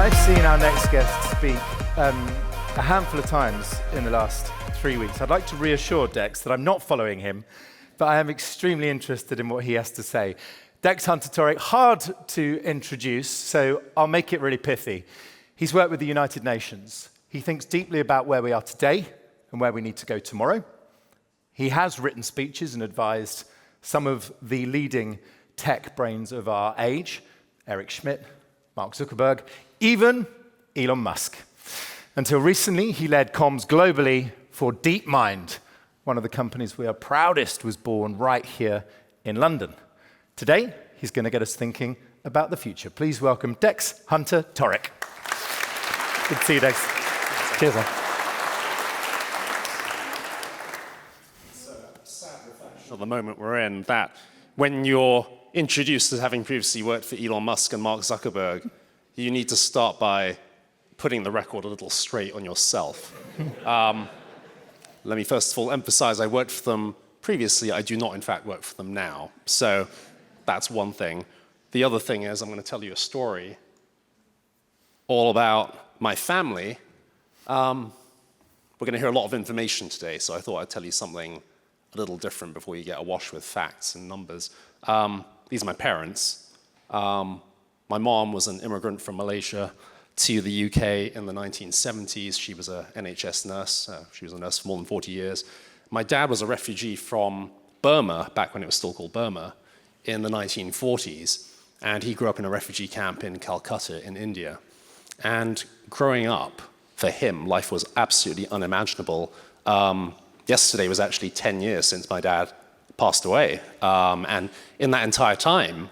I've seen our next guest speak a handful of times in the last 3 weeks. I'd like to reassure Dex that I'm not following him, but I am extremely interested in what he has to say. Dex Hunter-Torricke, hard to introduce, so I'll make it really pithy. He's worked with the United Nations. He thinks deeply about where we are today and where we need to go tomorrow. He has written speeches and advised some of the leading tech brains of our age, Eric Schmidt, Mark Zuckerberg, even Elon Musk. Until recently, he led comms globally for DeepMind, one of the companies we are proudest was born right here in London. Today, he's going to get us thinking about the future. Please welcome Dex Hunter-Torricke. Good to see you, Dex. Cheers, man. So, sad reflection of the moment we're in, that when you're introduced as having previously worked for Elon Musk and Mark Zuckerberg, you need to start by putting the record a little straight on yourself. Let me first of all emphasize I worked for them previously. I do not, in fact, work for them now. So that's one thing. The other thing is I'm going to tell you a story all about my family. We're going to hear a lot of information today, so I thought I'd tell you something a little different before you get awash with facts and numbers. These are my parents. My mom was an immigrant from Malaysia to the UK in the 1970s. She was an NHS nurse. She was a nurse for more than 40 years. My dad was a refugee from Burma, back when it was still called Burma, in the 1940s. And he grew up in a refugee camp in Calcutta in India. And growing up, for him, life was absolutely unimaginable. Yesterday was actually 10 years since my dad passed away. And in that entire time,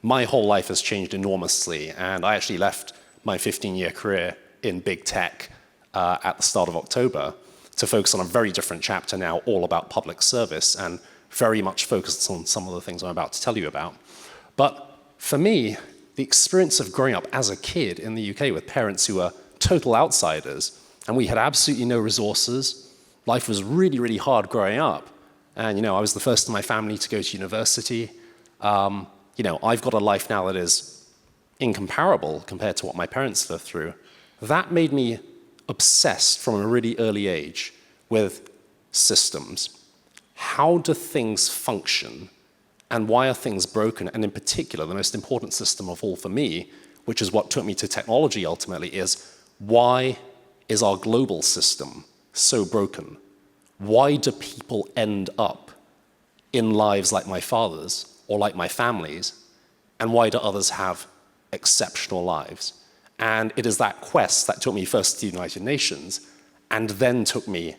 my whole life has changed enormously, and I actually left my 15-year career in big tech at the start of October to focus on a very different chapter now, all about public service, and very much focused on some of the things I'm about to tell you about. But for me, the experience of growing up as a kid in the UK with parents who were total outsiders, and we had absolutely no resources. Life was really, really hard growing up. And I was the first in my family to go to university. I've got a life now that is incomparable compared to what my parents lived through. That made me obsessed from a really early age with systems. How do things function, and why are things broken? And in particular, the most important system of all for me, which is what took me to technology ultimately, is why is our global system so broken? Why do people end up in lives like my father's or like my family's, and why do others have exceptional lives? And it is that quest that took me first to the United Nations and then took me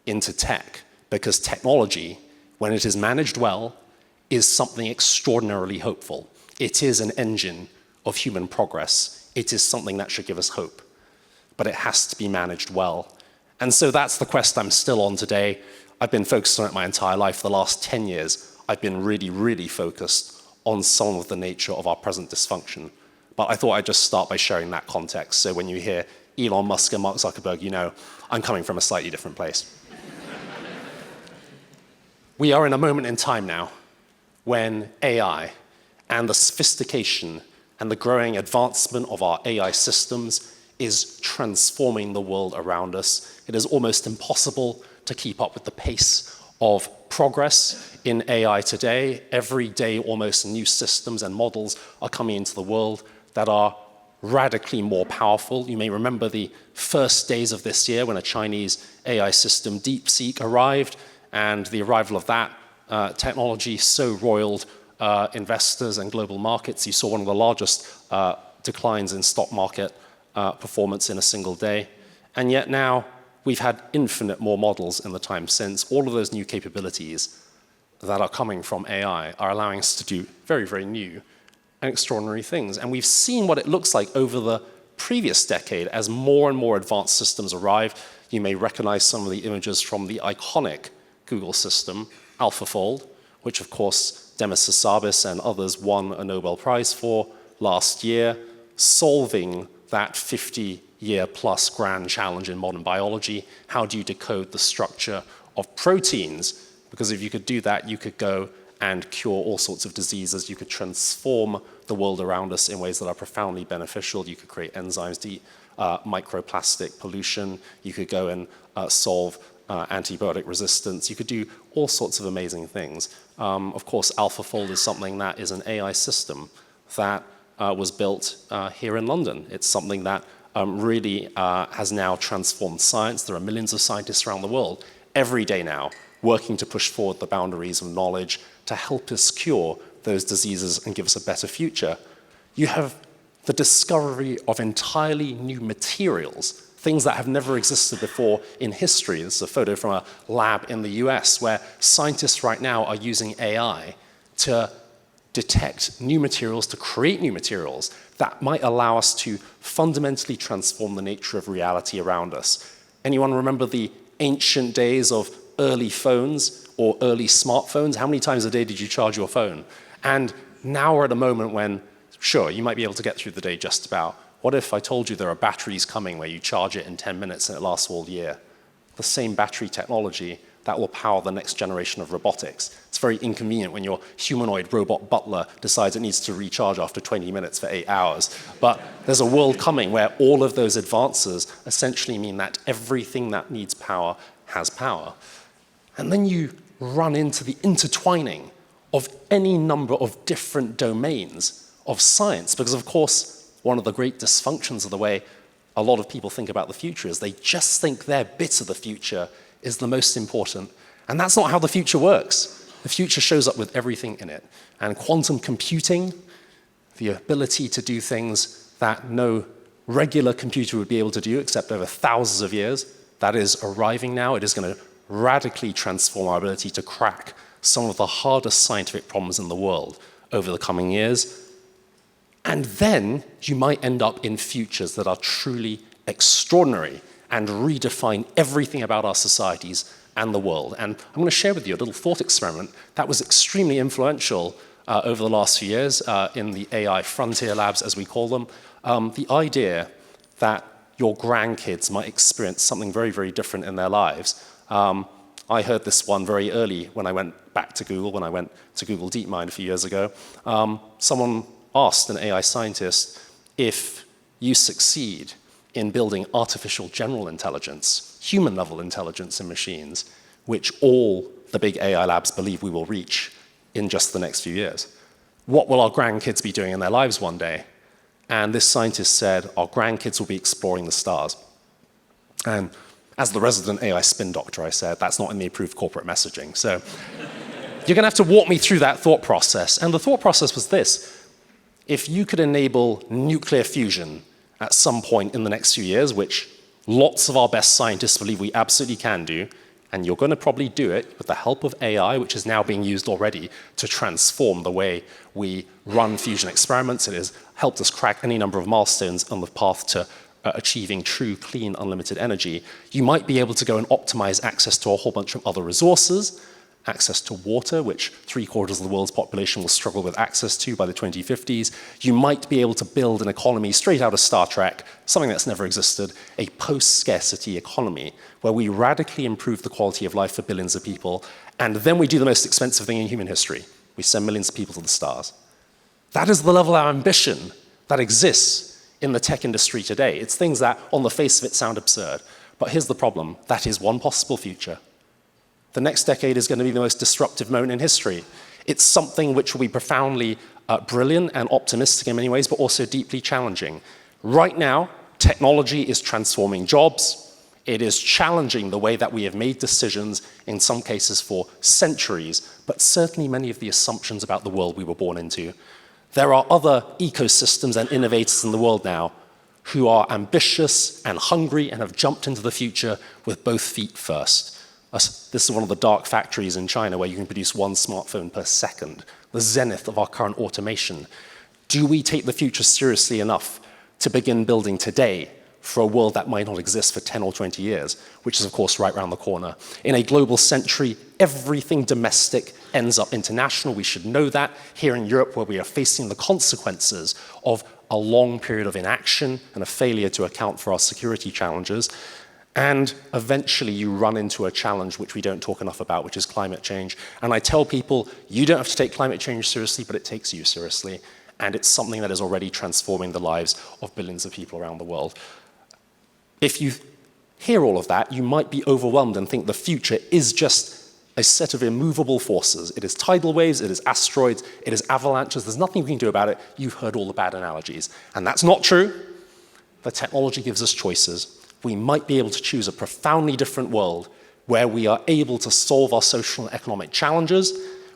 into tech, because technology, when it is managed well, is something extraordinarily hopeful. It is an engine of human progress. It is something that should give us hope, but it has to be managed well. And so that's the quest I'm still on today. I've been focused on it my entire life. For the last 10 years, I've been really, really focused on some of the nature of our present dysfunction. But I thought I'd just start by sharing that context. So when you hear Elon Musk and Mark Zuckerberg, I'm coming from a slightly different place. We are in a moment in time now when AI and the sophistication and the growing advancement of our AI systems is transforming the world around us. It is almost impossible to keep up with the pace of progress in AI today. Every day, almost new systems and models are coming into the world that are radically more powerful. You may remember the first days of this year when a Chinese AI system, DeepSeek, arrived, and the arrival of that technology so roiled investors and global markets. You saw one of the largest declines in stock market performance in a single day. And yet now, we've had infinite more models in the time since. All of those new capabilities that are coming from AI are allowing us to do very, very new and extraordinary things. And we've seen what it looks like over the previous decade as more and more advanced systems arrive. You may recognize some of the images from the iconic Google system, AlphaFold, which of course Demis Hassabis and others won a Nobel Prize for last year, solving that 50-year-plus grand challenge in modern biology. How do you decode the structure of proteins? Because if you could do that, you could go and cure all sorts of diseases. You could transform the world around us in ways that are profoundly beneficial. You could create enzymes to eat microplastic pollution. You could go and solve antibiotic resistance. You could do all sorts of amazing things. Of course, AlphaFold is something that is an AI system that was built here in London. It's something that really has now transformed science. There are millions of scientists around the world every day now working to push forward the boundaries of knowledge to help us cure those diseases and give us a better future. You have the discovery of entirely new materials, things that have never existed before in history. This is a photo from a lab in the US where scientists right now are using AI to detect new materials, to create new materials that might allow us to fundamentally transform the nature of reality around us. Anyone remember the ancient days of early phones or early smartphones? How many times a day did you charge your phone? And now we're at a moment when, sure, you might be able to get through the day just about. What if I told you there are batteries coming where you charge it in 10 minutes and it lasts all year? The same battery technology that will power the next generation of robotics. It's very inconvenient when your humanoid robot butler decides it needs to recharge after 20 minutes for 8 hours. But there's a world coming where all of those advances essentially mean that everything that needs power has power. And then you run into the intertwining of any number of different domains of science, because of course, one of the great dysfunctions of the way a lot of people think about the future is they just think their bit of the future is the most important. And that's not how the future works. The future shows up with everything in it. And quantum computing, the ability to do things that no regular computer would be able to do except over thousands of years, that is arriving now. It is going to radically transform our ability to crack some of the hardest scientific problems in the world over the coming years. And then you might end up in futures that are truly extraordinary and redefine everything about our societies and the world. And I'm going to share with you a little thought experiment that was extremely influential over the last few years in the AI frontier labs, as we call them. The idea that your grandkids might experience something very, very different in their lives. I heard this one very early when I went back to Google, when I went to Google DeepMind a few years ago. Someone asked an AI scientist, if you succeed in building artificial general intelligence, human-level intelligence in machines, which all the big AI labs believe we will reach in just the next few years, what will our grandkids be doing in their lives one day? And this scientist said, our grandkids will be exploring the stars. And as the resident AI spin doctor, I said, that's not in the approved corporate messaging. So you're going to have to walk me through that thought process. And the thought process was this. If you could enable nuclear fusion at some point in the next few years, which lots of our best scientists believe we absolutely can do, and you're going to probably do it with the help of AI, which is now being used already to transform the way we run fusion experiments. It has helped us crack any number of milestones on the path to achieving true, clean, unlimited energy. You might be able to go and optimize access to a whole bunch of other resources, access to water, which 3/4 of the world's population will struggle with access to by the 2050s. You might be able to build an economy straight out of Star Trek, something that's never existed, a post-scarcity economy, where we radically improve the quality of life for billions of people, and then we do the most expensive thing in human history. We send millions of people to the stars. That is the level of ambition that exists in the tech industry today. It's things that, on the face of it, sound absurd. But here's the problem. That is one possible future. The next decade is going to be the most disruptive moment in history. It's something which will be profoundly brilliant and optimistic in many ways, but also deeply challenging. Right now, technology is transforming jobs. It is challenging the way that we have made decisions, in some cases for centuries, but certainly many of the assumptions about the world we were born into. There are other ecosystems and innovators in the world now who are ambitious and hungry and have jumped into the future with both feet first. This is one of the dark factories in China where you can produce one smartphone per second, the zenith of our current automation. Do we take the future seriously enough to begin building today for a world that might not exist for 10 or 20 years, which is, of course, right around the corner? In a global century, everything domestic ends up international. We should know that. Here in Europe, where we are facing the consequences of a long period of inaction and a failure to account for our security challenges. And eventually you run into a challenge which we don't talk enough about, which is climate change. And I tell people, you don't have to take climate change seriously, but it takes you seriously. and it's something that is already transforming the lives of billions of people around the world. If you hear all of that, you might be overwhelmed and think the future is just a set of immovable forces. It is tidal waves, it is asteroids, it is avalanches. There's nothing we can do about it. You've heard all the bad analogies. And that's not true. The technology gives us choices. We might be able to choose a profoundly different world where we are able to solve our social and economic challenges.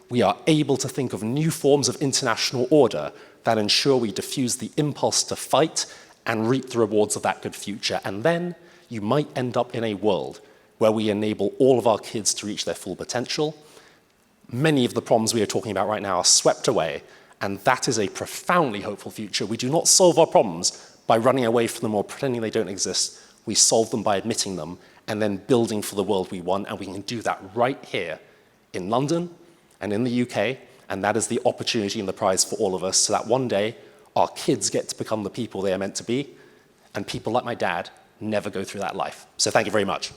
We are able to think of new forms of international order that ensure we diffuse the impulse to fight and reap the rewards of that good future. And then you might end up in a world where we enable all of our kids to reach their full potential. Many of the problems we are talking about right now are swept away, and that is a profoundly hopeful future. We do not solve our problems by running away from them or pretending they don't exist. We solve them by admitting them and then building for the world we want, and we can do that right here in London and in the UK, and that is the opportunity and the prize for all of us, so that one day our kids get to become the people they are meant to be, and people like my dad never go through that life. So thank you very much.